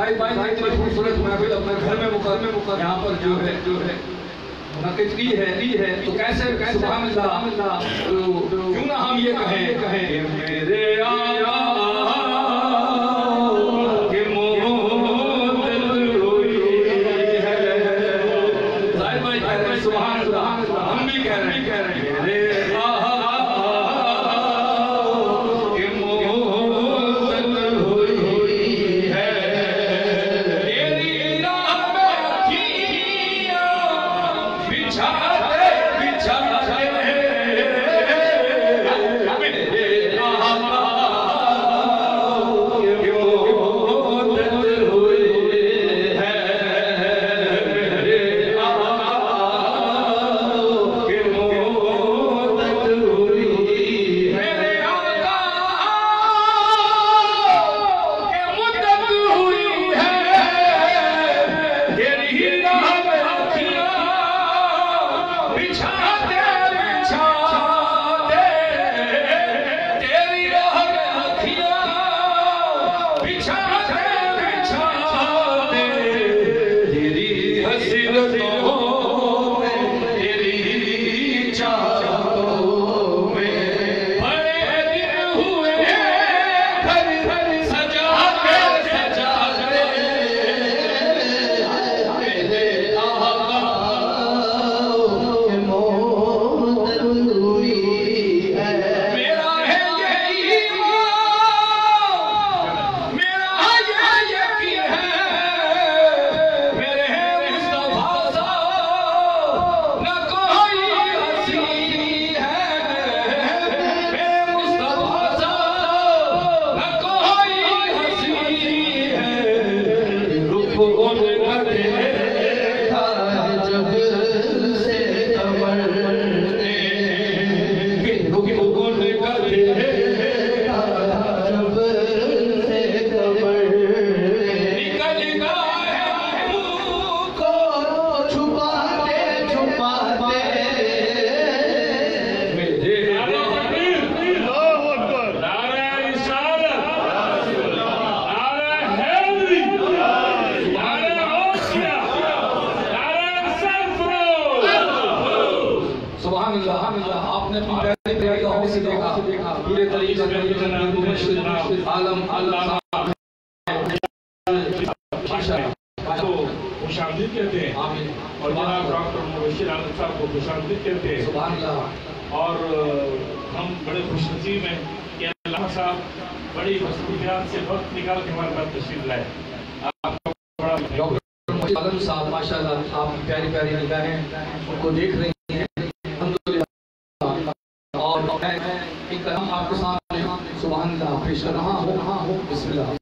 इतनी खूबसूरत महफिल अपने घर में मुकर यहाँ पर जो है नकदी है तो कैसे सुभान अल्लाह क्यों ना हम ये कहें मेरे आका के मोहब्बत रोई है। साहिब भाई कह रहे हैं सुभान अल्लाह, हम भी कह रहे हैं मेरे आका के मोहब्बत रोई है। तेरी राह में अखियां बिछाते आपने से देखा पूरे तरीके आलम खुशामदीद कहते हैं और जनाब डॉक्टर मुबशिर आलम साहब को खुशामदीद कहते हैं। सुभान अल्लाह। और हम बड़े खुशनसीब हैं कि अल्लाह साहब बड़ी मसरूफियात से वक्त निकाल के हमारे पास तशरीफ लाए। डॉक्टर आलम साहब माशाल्लाह आप प्यारी प्यारी निगाहें उनको देख रही हैं अल्हम्दुलिल्लाह। और मैं एक कलाम आपके सामने सुभान अल्लाह पेश कर रहा हूँ। बिस्मिल्लाह।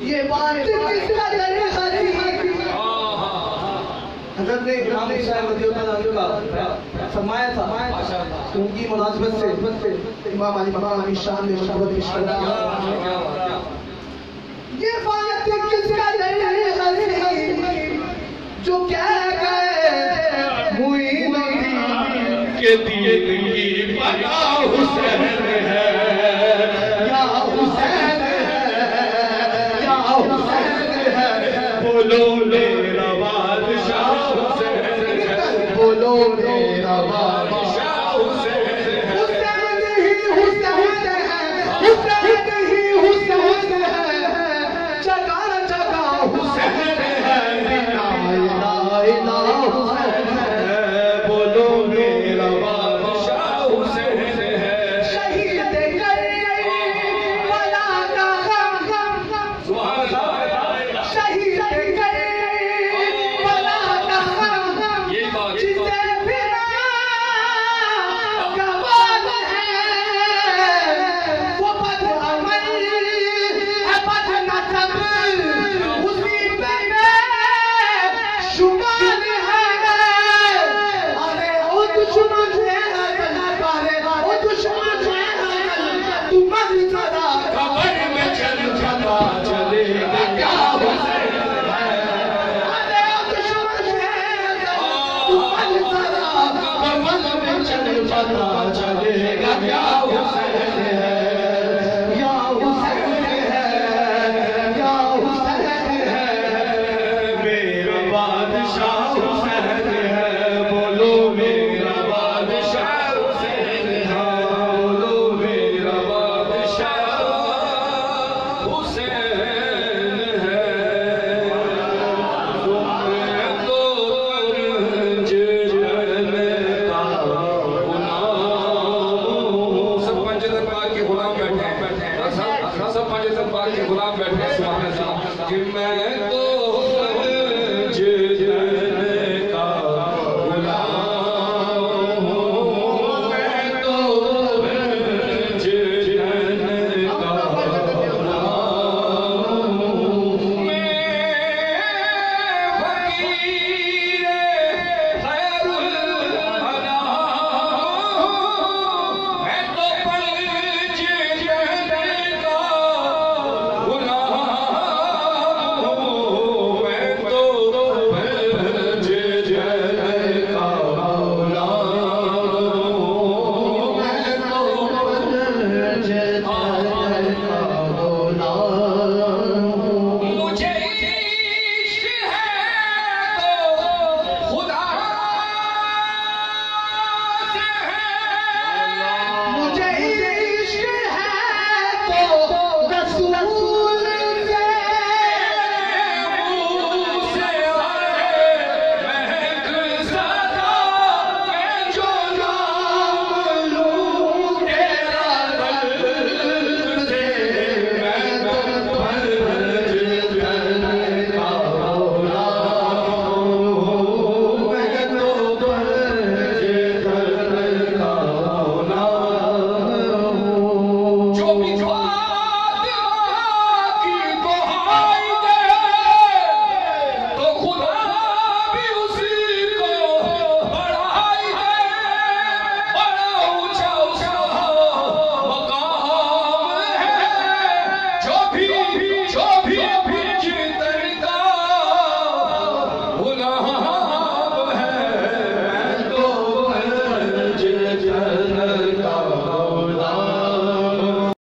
ये बात किसका करे हजरत ने इमाम हुसैन रज़ियल्लाहु अन्हु का फरमाया था उनकी मुनासिबत से इमाम अली मकाम अली शान ने मुनासिबत पेश किया। ये बात किसका करे जो कह गए मुईनुद्दीन के दिए की बना हुसैन है या हुसैन है या हुसैन है बोलो मेरा बादशाह हुसैन है बोलो मेरा बादशाह हुसैन है हुसैन ही हुसैन है हुसैन ही हुसैन है जगह जगह हुसैन है ला इलाहा हुसैन है बोलो मेरा बादशाह हुसैन है शहीद करबला का सुभान अल्लाह शहीद करबला का यही बात जिसे बिना गवाह है वो बद अमल है बद नसब उसी पे शुमार है। अरे ओ दुश्मन है अरे ओ दुश्मन है तू मत सदा खबर में चल जाता चलेगा क्या हुसैन है अरे ओ दुश्मन है तू मत सदा कमल में चल जाता चलेगा क्या हुसैन है या हुसैन है या हुसैन है मेरा बादशाह हुसैन है बोलो मेरा बादशाह हुसैन है बोलो मेरा बादशाह हुसैन है तुम्हें तो रंज जनता गुलाम सब पंच दरबार के गुलाम बैठे हैं सब पंच दरबार के गुलाम बैठे हैं सुभान अल्लाह कि मैं तो